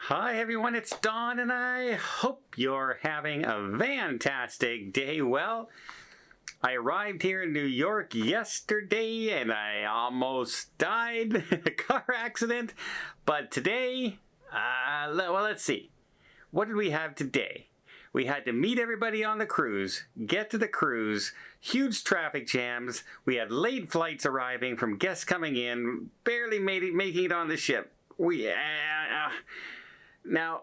Hi everyone, it's Don and I hope you're having a fantastic day. Well, I arrived here in New York yesterday and I almost died in a car accident. But today, well, let's see. What did we have today? We had to meet everybody on the cruise, get to the cruise, huge traffic jams. We had late flights arriving from guests coming in, barely making it on the ship. Now,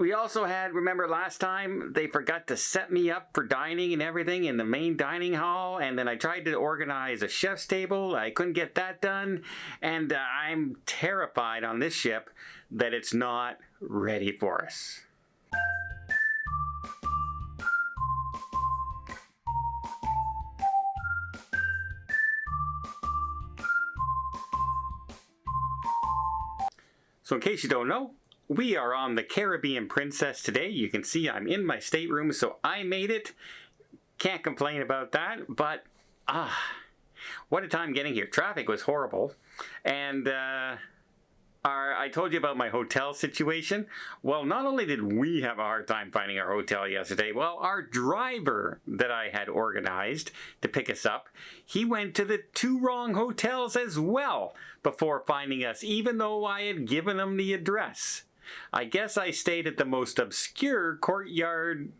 we also had, remember last time, they forgot to set me up for dining and everything in the main dining hall, and then I tried to organize a chef's table. I couldn't get that done, and I'm terrified on this ship that it's not ready for us. So in case you don't know, we are on the Caribbean Princess today. You can see I'm in my stateroom, so I made it. Can't complain about that, but what a time getting here. Traffic was horrible, and I told you about my hotel situation. Well, not only did we have a hard time finding our hotel yesterday, well, our driver that I had organized to pick us up, he went to the 2 wrong hotels as well before finding us, even though I had given him the address. I guess I stayed at the most obscure Courtyard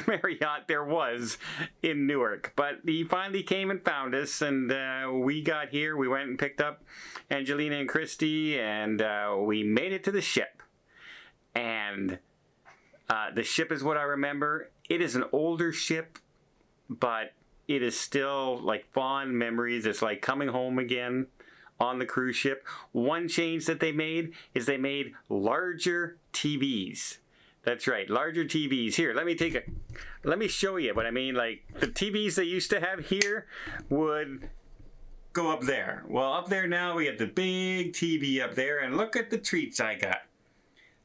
Marriott there was in Newark, but he finally came and found us, and we got here. We went and picked up Angelina and Christy, and we made it to the ship. And the ship is what I remember. It is an older ship, but it is still like fond memories. It's like coming home again on the cruise ship. One change that they made is they made larger TVs. That's right, larger TVs. Here, let me show you what I mean. Like the TVs they used to have here would go up there. Well, up there now we have the big TV up there, and look at the treats I got.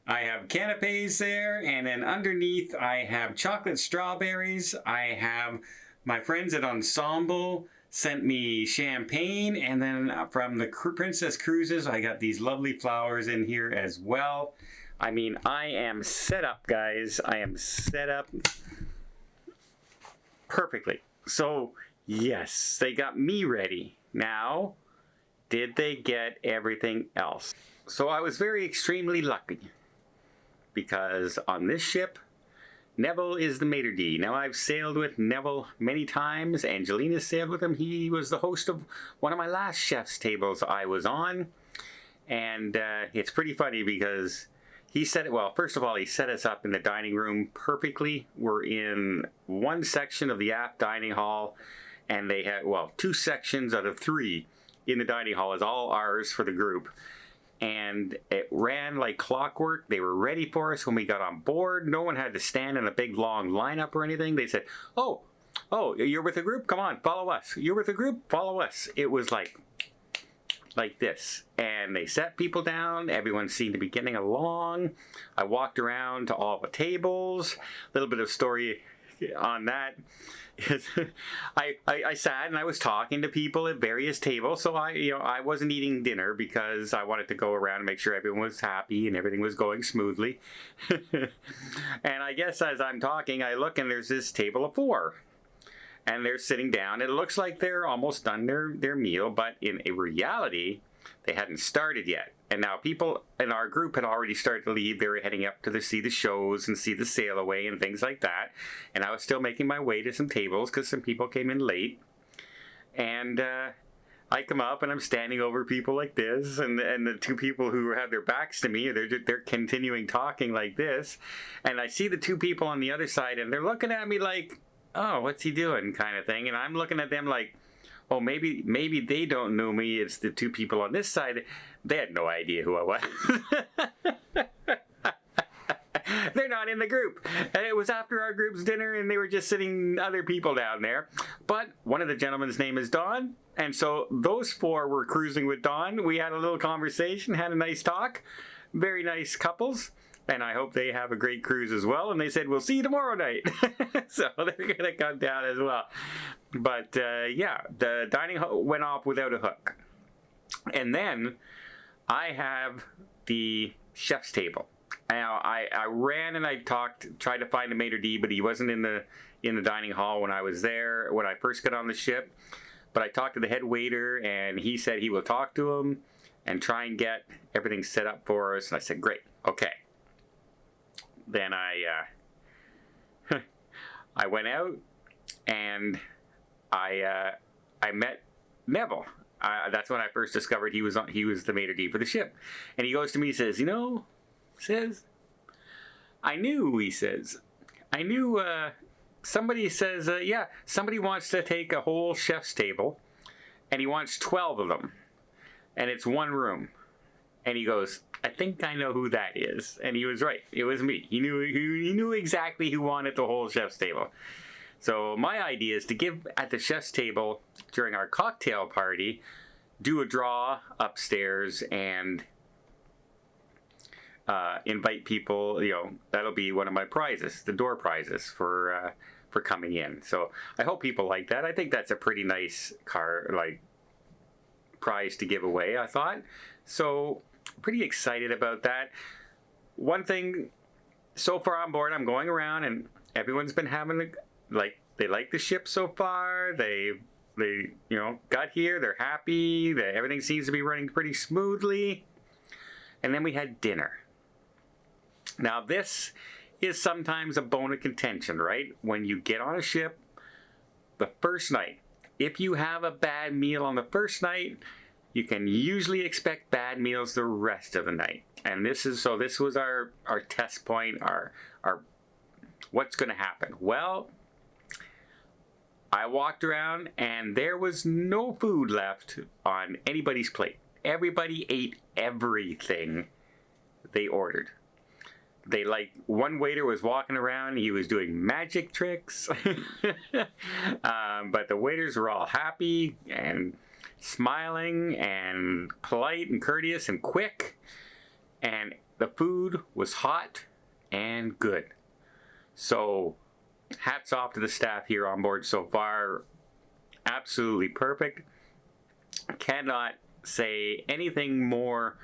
I have canapes there, and then underneath I have chocolate strawberries. I have my friends at Ensemble sent me champagne, and then from the Princess Cruises I got these lovely flowers in here as well. I mean, I am set up, guys. I am set up perfectly. So, yes, they got me ready. Now, did they get everything else? So I was extremely lucky because on this ship, Neville is the maitre d'. Now, I've sailed with Neville many times. Angelina sailed with him. He was the host of one of my last chef's tables I was on. And it's pretty funny because he said it, well, first of all, he set us up in the dining room perfectly. We're in one section of the aft dining hall, and they had, well, 2 sections out of 3 in the dining hall is all ours for the group. And it ran like clockwork. They were ready for us when we got on board. No one had to stand in a big long lineup or anything. They said, oh, you're with a group? Come on, follow us. You're with a group? Follow us. It was like this, and they sat people down. Everyone seemed to be getting along. I walked around to all the tables. A little bit of story on that. I sat and I was talking to people at various tables. So I wasn't eating dinner because I wanted to go around and make sure everyone was happy and everything was going smoothly. And I guess as I'm talking, I look and there's this table of 4. And they're sitting down. It looks like they're almost done their meal, but in reality, they hadn't started yet. And now people in our group had already started to leave. They were heading up to see the shows and see the sail away and things like that. And I was still making my way to some tables because some people came in late. And I come up and I'm standing over people like this, and the 2 people who have their backs to me, they're continuing talking like this. And I see the 2 people on the other side, and they're looking at me like, oh, what's he doing, kind of thing. And I'm looking at them like, oh, maybe they don't know me. It's the 2 people on this side. They had no idea who I was. They're not in the group. And it was after our group's dinner, and they were just sitting other people down there. But one of the gentlemen's name is Don, and so those 4 were cruising with Don. We had a little conversation, had a nice talk. Very nice couples. And I hope they have a great cruise as well. And they said, we'll see you tomorrow night. So they're going to come down as well. But yeah, the dining hall went off without a hook. And then I have the chef's table. I ran and I tried to find the maitre d', but he wasn't in the dining hall when I was there when I first got on the ship. But I talked to the head waiter, and he said he will talk to him and try and get everything set up for us. And I said, great, okay. Then I went out and I met Neville. That's when I first discovered he was the maitre d' for the ship. And he goes to me, he says, I knew somebody says, yeah, somebody wants to take a whole chef's table, and he wants 12 of them, and it's one room. And he goes, I think I know who that is. And he was right. It was me. He knew exactly who wanted the whole chef's table. So my idea is to give at the chef's table during our cocktail party, do a draw upstairs and invite people. That'll be one of my prizes, the door prizes for coming in. So I hope people like that. I think that's a pretty nice prize to give away, I thought. So pretty excited about that. One thing, so far on board, I'm going around and everyone's been having they like the ship so far. They got here, they're happy, everything seems to be running pretty smoothly. And then we had dinner. Now this is sometimes a bone of contention, right? When you get on a ship, the first night, if you have a bad meal on the first night, you can usually expect bad meals the rest of the night. And this was our test point, our what's going to happen. Well, I walked around and there was no food left on anybody's plate. Everybody ate everything they ordered. One waiter was walking around, he was doing magic tricks. But the waiters were all happy and smiling and polite and courteous and quick. And the food was hot and good. So hats off to the staff here on board so far. Absolutely perfect. Cannot say anything more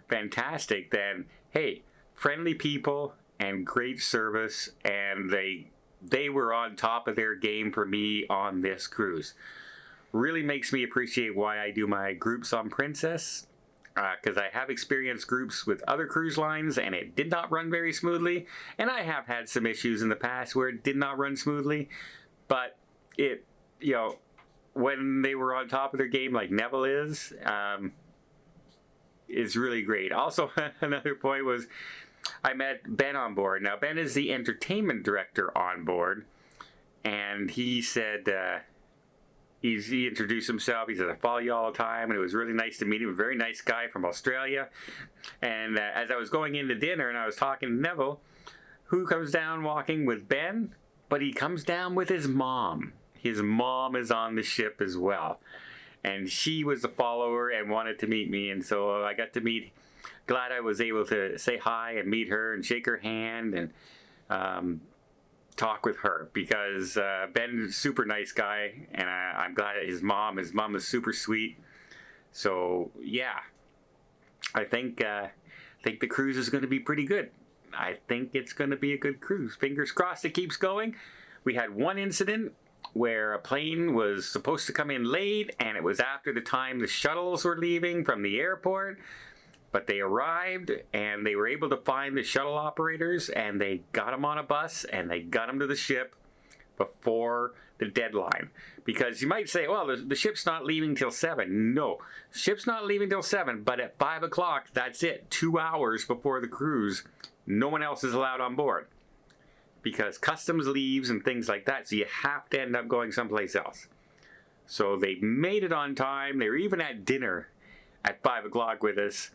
fantastic than, hey, friendly people and great service, and they were on top of their game for me on this cruise. Really makes me appreciate why I do my groups on Princess, because I have experienced groups with other cruise lines and it did not run very smoothly, and I have had some issues in the past where it did not run smoothly, but when they were on top of their game like Neville is really great. Also, another point was I met Ben on board. Now, Ben is the entertainment director on board, and he said, he introduced himself. He said, I follow you all the time, and it was really nice to meet him. A very nice guy from Australia. And as I was going into dinner and I was talking to Neville, who comes down walking with Ben? But he comes down with his mom. His mom is on the ship as well. And she was a follower and wanted to meet me, and so I got to meet. Glad I was able to say hi and meet her and shake her hand and talk with her, because Ben is a super nice guy, and I'm glad that his mom is super sweet. So yeah, I think the cruise is going to be pretty good. I think it's going to be a good cruise. Fingers crossed it keeps going. We had one incident where a plane was supposed to come in late, and it was after the time the shuttles were leaving from the airport. But they arrived, and they were able to find the shuttle operators, and they got them on a bus, and they got them to the ship before the deadline. Because you might say, well, the ship's not leaving till 7. No, ship's not leaving till 7, but at 5 o'clock, that's it. 2 hours before the cruise, no one else is allowed on board, because customs leaves and things like that, so you have to end up going someplace else. So they made it on time. They were even at dinner at 5 o'clock with us.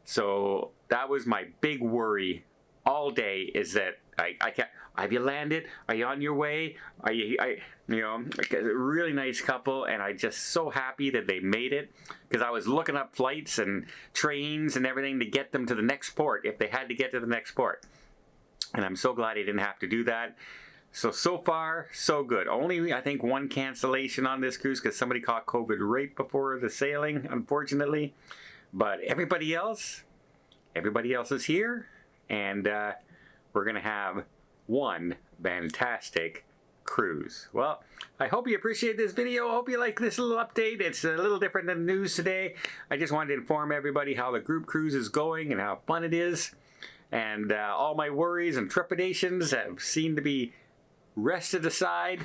So that was my big worry all day, is that I can't. Have you landed? Are you on your way? Are you? A really nice couple, and I just so happy that they made it, because I was looking up flights and trains and everything to get them to the next port if they had to get to the next port. And I'm so glad I didn't have to do that. So far, so good. Only, I think, one cancellation on this cruise because somebody caught COVID right before the sailing, unfortunately. But everybody else is here, and we're going to have one fantastic cruise. Well, I hope you appreciate this video. I hope you like this little update. It's a little different than the news today. I just wanted to inform everybody how the group cruise is going and how fun it is. And all my worries and trepidations have seemed to be rested aside.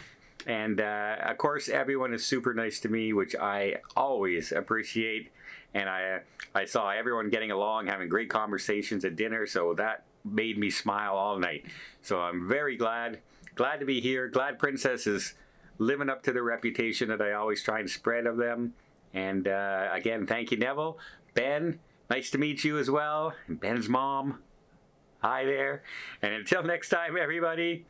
And of course, everyone is super nice to me, which I always appreciate. And I saw everyone getting along, having great conversations at dinner, so that made me smile all night. So I'm very glad to be here. Glad Princess is living up to the reputation that I always try and spread of them. And again, thank you, Neville. Ben, nice to meet you as well. And Ben's mom, hi there. And until next time, everybody,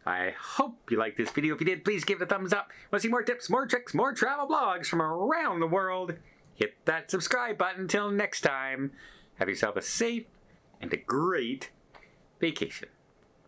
I hope you liked this video. If you did, please give it a thumbs up. Want to see more tips, more tricks, more travel blogs from around the world? Hit that subscribe button. Until next time, have yourself a safe and a great vacation.